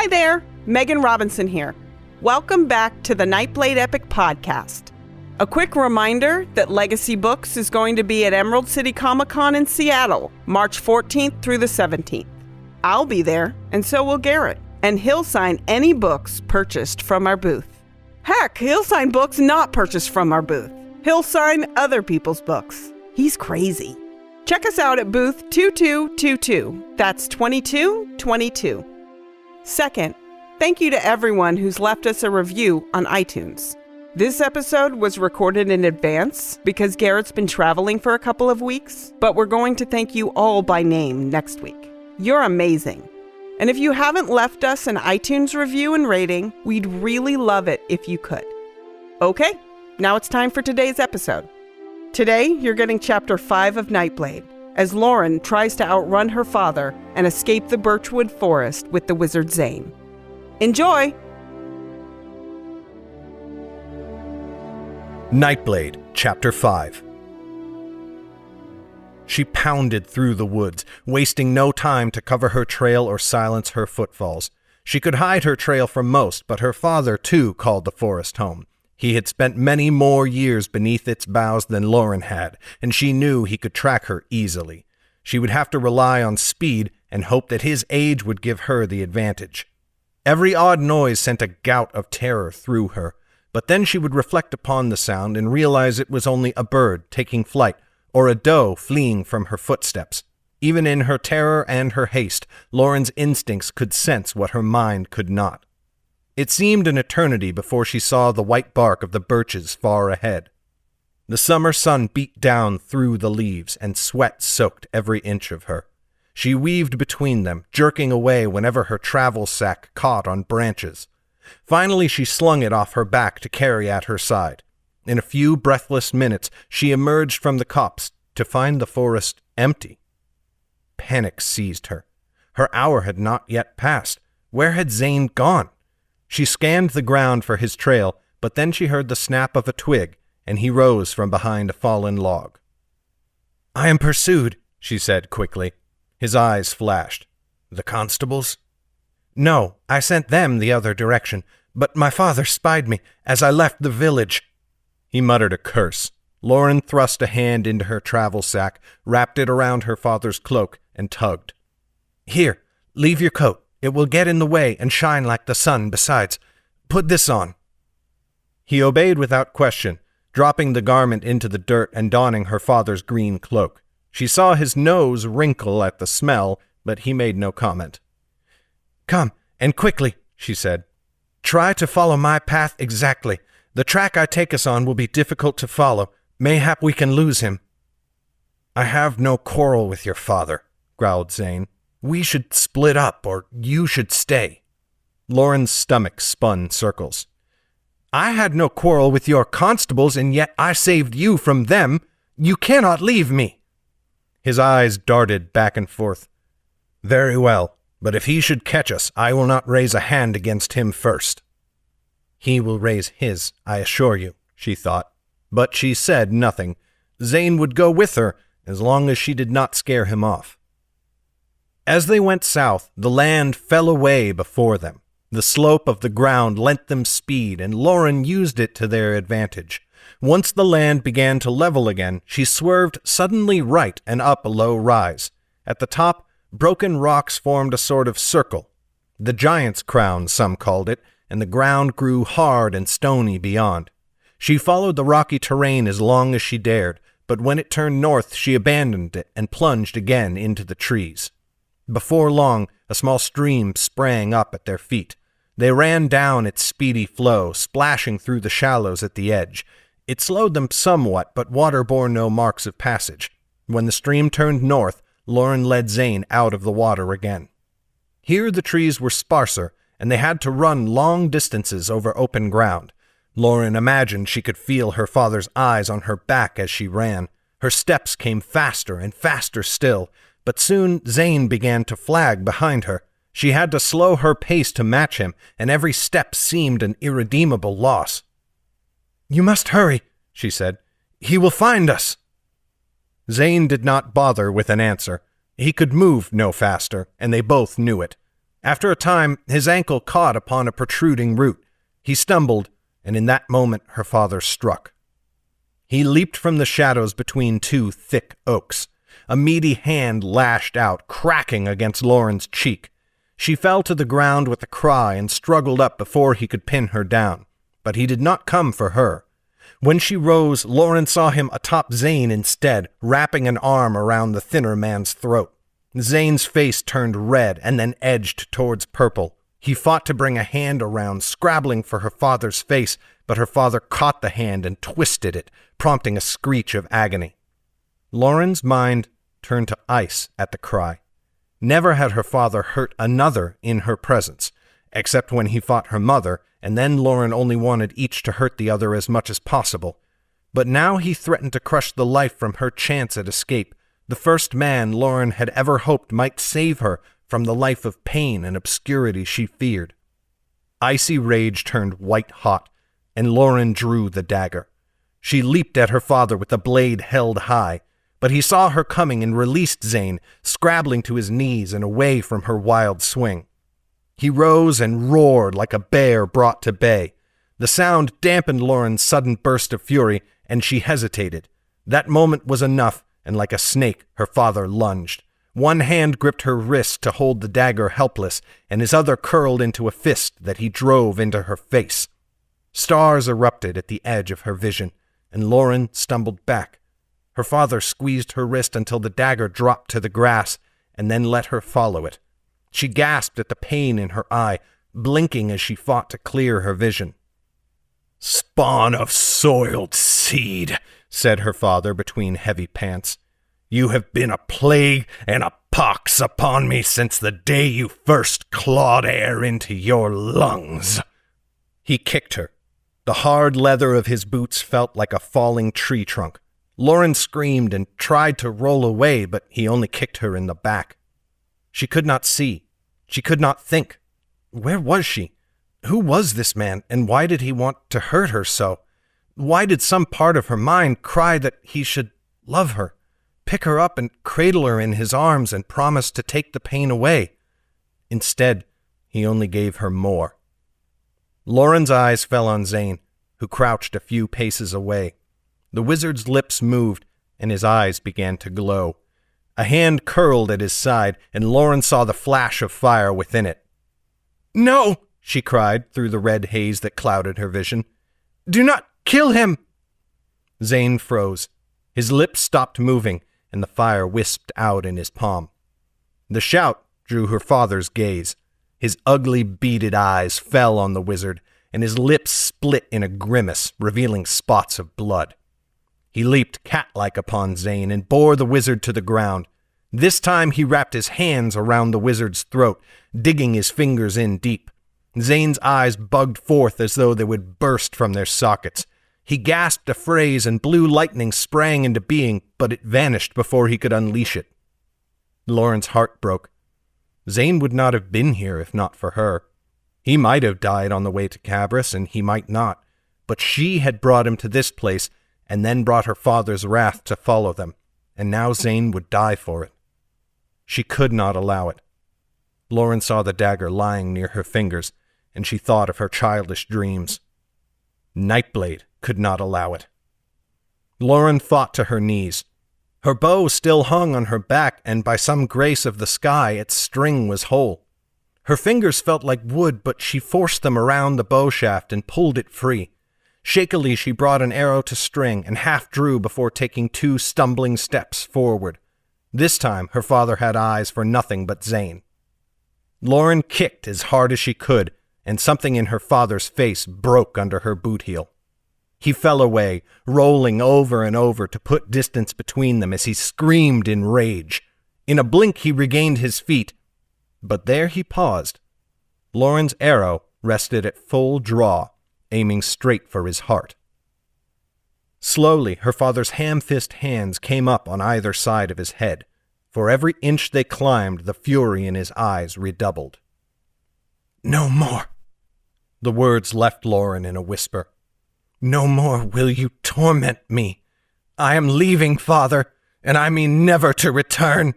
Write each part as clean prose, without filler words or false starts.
Hi there, Megan Robinson here. Welcome back to the Nightblade Epic podcast. A quick reminder that Legacy Books is going to be at Emerald City Comic-Con in Seattle, March 14th through the 17th. I'll be there, and so will Garrett, and he'll sign any books purchased from our booth. Heck, he'll sign books not purchased from our booth. He'll sign other people's books. He's crazy. Check us out at booth 2222. That's 2222. Second, thank you to everyone who's left us a review on iTunes. This episode was recorded in advance because Garrett's been traveling for a couple of weeks, but we're going to thank you all by name next week. You're amazing. And if you haven't left us an iTunes review and rating, we'd really love it if you could. Okay, now it's time for today's episode. Today, you're getting Chapter 5 of Nightblade, as Lauren tries to outrun her father and escape the Birchwood Forest with the wizard Zane. Enjoy! Nightblade, Chapter 5. She pounded through the woods, wasting no time to cover her trail or silence her footfalls. She could hide her trail from most, but her father, too, called the forest home. He had spent many more years beneath its boughs than Lauren had, and she knew he could track her easily. She would have to rely on speed and hope that his age would give her the advantage. Every odd noise sent a gout of terror through her, but then she would reflect upon the sound and realize it was only a bird taking flight, or a doe fleeing from her footsteps. Even in her terror and her haste, Lauren's instincts could sense what her mind could not. It seemed an eternity before she saw the white bark of the birches far ahead. The summer sun beat down through the leaves, and sweat soaked every inch of her. She weaved between them, jerking away whenever her travel sack caught on branches. Finally, she slung it off her back to carry at her side. In a few breathless minutes, she emerged from the copse to find the forest empty. Panic seized her. Her hour had not yet passed. Where had Zane gone? She scanned the ground for his trail, but then she heard the snap of a twig, and he rose from behind a fallen log. "I am pursued," she said quickly. His eyes flashed. "The constables?" "No, I sent them the other direction, but my father spied me as I left the village." He muttered a curse. Lauren thrust a hand into her travel sack, wrapped it around her father's cloak, and tugged. "Here, leave your coat. It will get in the way and shine like the sun besides. Put this on." He obeyed without question, dropping the garment into the dirt and donning her father's green cloak. She saw his nose wrinkle at the smell, but he made no comment. "Come, and quickly," she said. "Try to follow my path exactly. The track I take us on will be difficult to follow. Mayhap we can lose him." "I have no quarrel with your father," growled Zane. "We should split up, or you should stay." Lauren's stomach spun circles. "I had no quarrel with your constables, and yet I saved you from them. You cannot leave me." His eyes darted back and forth. "Very well, but if he should catch us, I will not raise a hand against him first." "He will raise his, I assure you," she thought. But she said nothing. Zane would go with her, as long as she did not scare him off. As they went south, the land fell away before them. The slope of the ground lent them speed, and Lauren used it to their advantage. Once the land began to level again, she swerved suddenly right and up a low rise. At the top, broken rocks formed a sort of circle. The Giant's Crown, some called it, and the ground grew hard and stony beyond. She followed the rocky terrain as long as she dared, but when it turned north, she abandoned it and plunged again into the trees. Before long, a small stream sprang up at their feet. They ran down its speedy flow, splashing through the shallows at the edge. It slowed them somewhat, but water bore no marks of passage. When the stream turned north, Lauren led Zane out of the water again. Here the trees were sparser, and they had to run long distances over open ground. Lauren imagined she could feel her father's eyes on her back as she ran. Her steps came faster and faster still, but soon Zane began to flag behind her. She had to slow her pace to match him, and every step seemed an irredeemable loss. "You must hurry," she said. "He will find us." Zane did not bother with an answer. He could move no faster, and they both knew it. After a time, his ankle caught upon a protruding root. He stumbled, and in that moment her father struck. He leaped from the shadows between two thick oaks. A meaty hand lashed out, cracking against Lauren's cheek. She fell to the ground with a cry and struggled up before he could pin her down. But he did not come for her. When she rose, Lauren saw him atop Zane instead, wrapping an arm around the thinner man's throat. Zane's face turned red and then edged towards purple. He fought to bring a hand around, scrabbling for her father's face, but her father caught the hand and twisted it, prompting a screech of agony. Lauren's mind turned to ice at the cry. Never had her father hurt another in her presence, except when he fought her mother, and then Lauren only wanted each to hurt the other as much as possible. But now he threatened to crush the life from her chance at escape, the first man Lauren had ever hoped might save her from the life of pain and obscurity she feared. Icy rage turned white-hot, and Lauren drew the dagger. She leaped at her father with the blade held high, but he saw her coming and released Zane, scrabbling to his knees and away from her wild swing. He rose and roared like a bear brought to bay. The sound dampened Lauren's sudden burst of fury, and she hesitated. That moment was enough, and like a snake, her father lunged. One hand gripped her wrist to hold the dagger helpless, and his other curled into a fist that he drove into her face. Stars erupted at the edge of her vision, and Lauren stumbled back. Her father squeezed her wrist until the dagger dropped to the grass, and then let her follow it. She gasped at the pain in her eye, blinking as she fought to clear her vision. "Spawn of soiled seed," said her father between heavy pants. "You have been a plague and a pox upon me since the day you first clawed air into your lungs." He kicked her. The hard leather of his boots felt like a falling tree trunk. Lauren screamed and tried to roll away, but he only kicked her in the back. She could not see. She could not think. Where was she? Who was this man, and why did he want to hurt her so? Why did some part of her mind cry that he should love her, pick her up and cradle her in his arms and promise to take the pain away? Instead, he only gave her more. Lauren's eyes fell on Zane, who crouched a few paces away. The wizard's lips moved, and his eyes began to glow. A hand curled at his side, and Lauren saw the flash of fire within it. "No!" she cried through the red haze that clouded her vision. "Do not kill him!" Zane froze. His lips stopped moving, and the fire wisped out in his palm. The shout drew her father's gaze. His ugly, beaded eyes fell on the wizard, and his lips split in a grimace, revealing spots of blood. He leaped cat-like upon Zane and bore the wizard to the ground. This time he wrapped his hands around the wizard's throat, digging his fingers in deep. Zane's eyes bugged forth as though they would burst from their sockets. He gasped a phrase and blue lightning sprang into being, but it vanished before he could unleash it. Lauren's heart broke. Zane would not have been here if not for her. He might have died on the way to Cabris, and he might not, but she had brought him to this place and then brought her father's wrath to follow them, and now Zane would die for it. She could not allow it. Lauren saw the dagger lying near her fingers, and she thought of her childish dreams. Nightblade could not allow it. Lauren fought to her knees. Her bow still hung on her back, and by some grace of the sky its string was whole. Her fingers felt like wood, but she forced them around the bow shaft and pulled it free. Shakily she brought an arrow to string and half drew before taking 2 stumbling steps forward. This time her father had eyes for nothing but Zane. Lauren kicked as hard as she could, and something in her father's face broke under her boot heel. He fell away, rolling over and over to put distance between them as he screamed in rage. In a blink he regained his feet, but there he paused. Lauren's arrow rested at full draw, aiming straight for his heart. Slowly, her father's ham-fist hands came up on either side of his head. For every inch they climbed, the fury in his eyes redoubled. "No more." The words left Lauren in a whisper. "No more will you torment me. I am leaving, Father, and I mean never to return."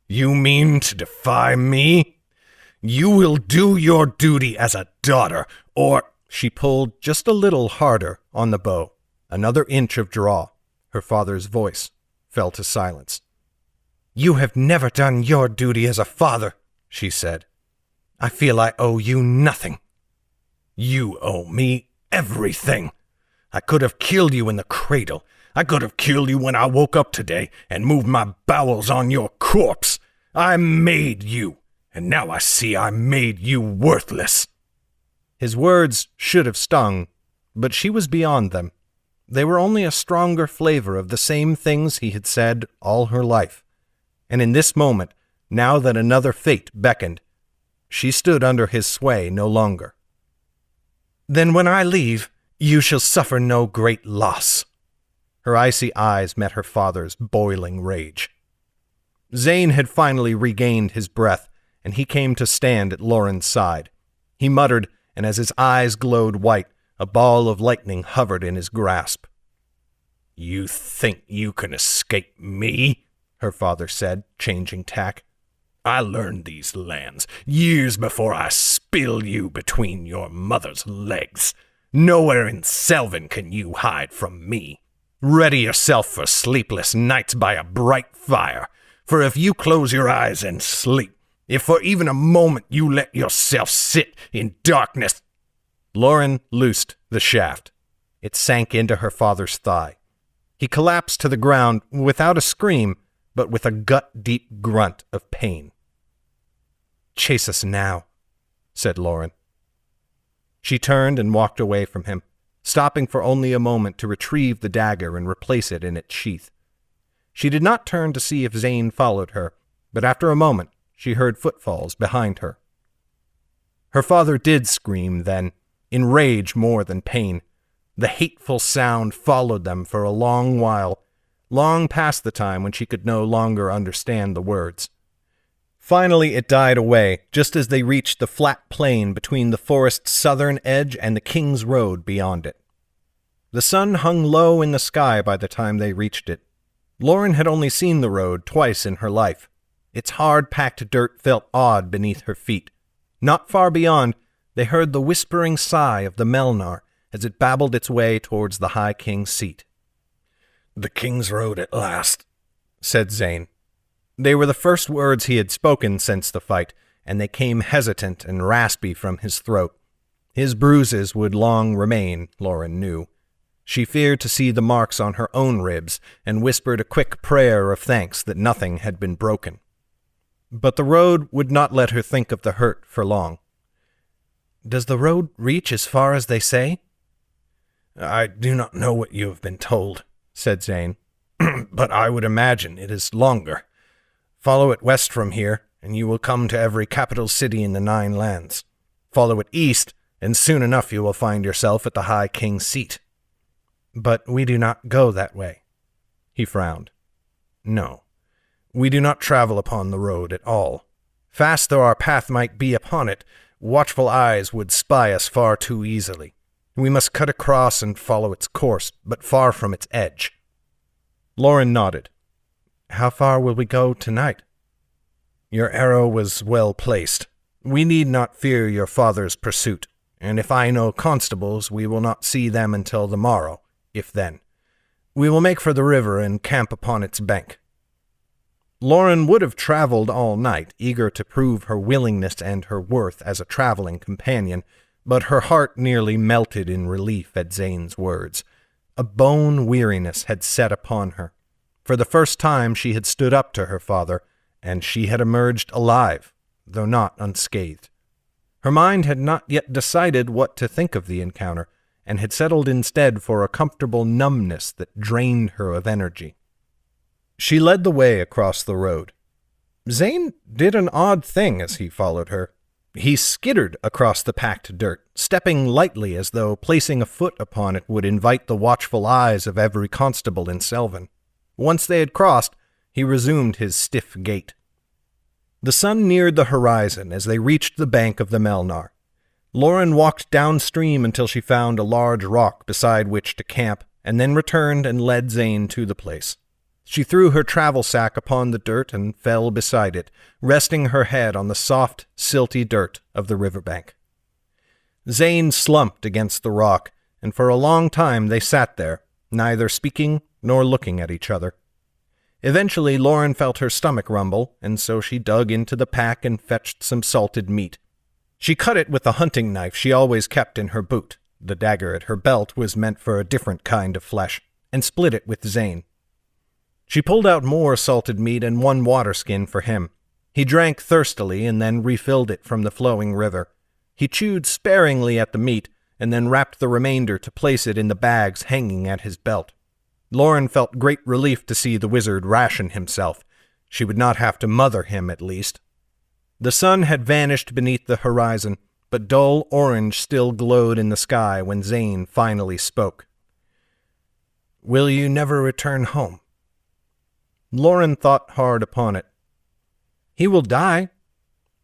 "You mean to defy me? You will do your duty as a daughter, or—" She pulled just a little harder on the bow. Another inch of draw. Her father's voice fell to silence. "You have never done your duty as a father," she said. "I feel I owe you nothing." "You owe me everything. I could have killed you in the cradle. I could have killed you when I woke up today and moved my bowels on your corpse. I made you, and now I see I made you worthless." His words should have stung, but she was beyond them. They were only a stronger flavor of the same things he had said all her life. And in this moment, now that another fate beckoned, she stood under his sway no longer. "Then when I leave, you shall suffer no great loss." Her icy eyes met her father's boiling rage. Zane had finally regained his breath, and he came to stand at Lauren's side. He muttered, and as his eyes glowed white, a ball of lightning hovered in his grasp. "You think you can escape me?" her father said, changing tack. "I learned these lands years before I spilled you between your mother's legs. Nowhere in Selvin can you hide from me. Ready yourself for sleepless nights by a bright fire, for if you close your eyes and sleep, if for even a moment you let yourself sit in darkness—" Lauren loosed the shaft. It sank into her father's thigh. He collapsed to the ground without a scream, but with a gut-deep grunt of pain. "Chase us now," said Lauren. She turned and walked away from him, stopping for only a moment to retrieve the dagger and replace it in its sheath. She did not turn to see if Zane followed her, but after a moment she heard footfalls behind her. Her father did scream then, in rage more than pain. The hateful sound followed them for a long while, long past the time when she could no longer understand the words. Finally it died away, just as they reached the flat plain between the forest's southern edge and the King's Road beyond it. The sun hung low in the sky by the time they reached it. Lauren had only seen the road twice in her life. Its hard-packed dirt felt odd beneath her feet. Not far beyond, they heard the whispering sigh of the Melnar as it babbled its way towards the High King's seat. "The King's Road at last," said Zane. They were the first words he had spoken since the fight, and they came hesitant and raspy from his throat. His bruises would long remain, Lauren knew. She feared to see the marks on her own ribs, and whispered a quick prayer of thanks that nothing had been broken. But the road would not let her think of the hurt for long. "Does the road reach as far as they say?" "I do not know what you have been told," said Zane, "but I would imagine it is longer. Follow it west from here, and you will come to every capital city in the 9 lands. Follow it east, and soon enough you will find yourself at the High King's seat." "But we do not go that way." He frowned. "No, we do not travel upon the road at all. Fast though our path might be upon it, watchful eyes would spy us far too easily. We must cut across and follow its course, but far from its edge." Lauren nodded. "How far will we go tonight?" "Your arrow was well placed. We need not fear your father's pursuit, and if I know constables, we will not see them until the morrow, if then. We will make for the river and camp upon its bank." Lauren would have traveled all night, eager to prove her willingness and her worth as a traveling companion, but her heart nearly melted in relief at Zane's words. A bone weariness had set upon her. For the first time she had stood up to her father, and she had emerged alive, though not unscathed. Her mind had not yet decided what to think of the encounter, and had settled instead for a comfortable numbness that drained her of energy. She led the way across the road. Zane did an odd thing as he followed her. He skittered across the packed dirt, stepping lightly as though placing a foot upon it would invite the watchful eyes of every constable in Selvin. Once they had crossed, he resumed his stiff gait. The sun neared the horizon as they reached the bank of the Melnar. Lauren walked downstream until she found a large rock beside which to camp, and then returned and led Zane to the place. She threw her travel sack upon the dirt and fell beside it, resting her head on the soft, silty dirt of the riverbank. Zane slumped against the rock, and for a long time they sat there, neither speaking nor looking at each other. Eventually Lauren felt her stomach rumble, and so she dug into the pack and fetched some salted meat. She cut it with a hunting knife she always kept in her boot. The dagger at her belt was meant for a different kind of flesh, and split it with Zane. She pulled out more salted meat and one water skin for him. He drank thirstily and then refilled it from the flowing river. He chewed sparingly at the meat and then wrapped the remainder to place it in the bags hanging at his belt. Lauren felt great relief to see the wizard ration himself. She would not have to mother him, at least. The sun had vanished beneath the horizon, but dull orange still glowed in the sky when Zane finally spoke. "Will you never return home?" Lauren thought hard upon it. "He will die.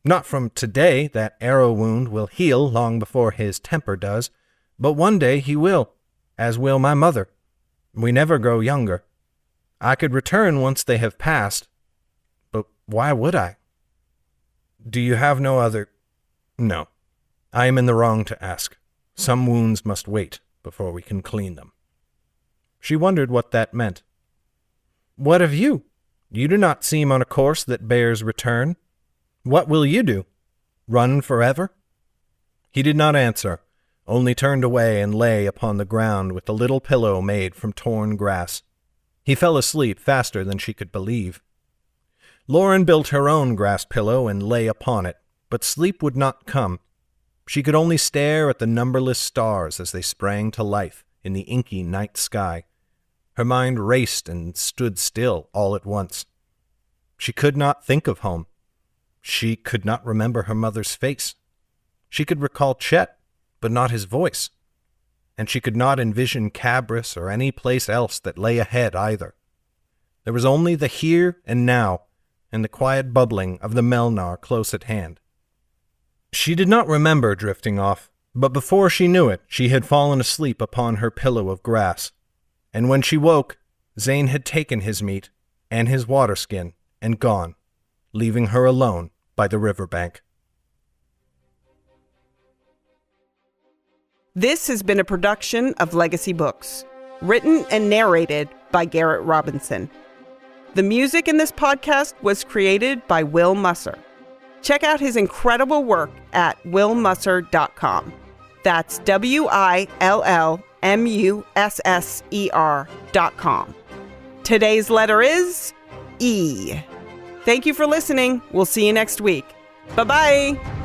Not from today. That arrow wound will heal long before his temper does. But one day he will, as will my mother. We never grow younger. I could return once they have passed. But why would I?" "Do you have no other—" "No. I am in the wrong to ask. Some wounds must wait before we can clean them." She wondered what that meant. "What of you? You do not seem on a course that bears return. What will you do? Run forever?" He did not answer, only turned away and lay upon the ground with the little pillow made from torn grass. He fell asleep faster than she could believe. Lauren built her own grass pillow and lay upon it, but sleep would not come. She could only stare at the numberless stars as they sprang to life in the inky night sky. Her mind raced and stood still all at once. She could not think of home. She could not remember her mother's face. She could recall Chet, but not his voice. And she could not envision Cabris or any place else that lay ahead either. There was only the here and now, and the quiet bubbling of the Melnar close at hand. She did not remember drifting off, but before she knew it, she had fallen asleep upon her pillow of grass. And when she woke, Zane had taken his meat and his water skin and gone, leaving her alone by the riverbank. This has been a production of Legacy Books, written and narrated by Garrett Robinson. The music in this podcast was created by Will Musser. Check out his incredible work at willmusser.com. That's WILLMUSSER.com. Today's letter is E. Thank you for listening. We'll see you next week. Bye-bye.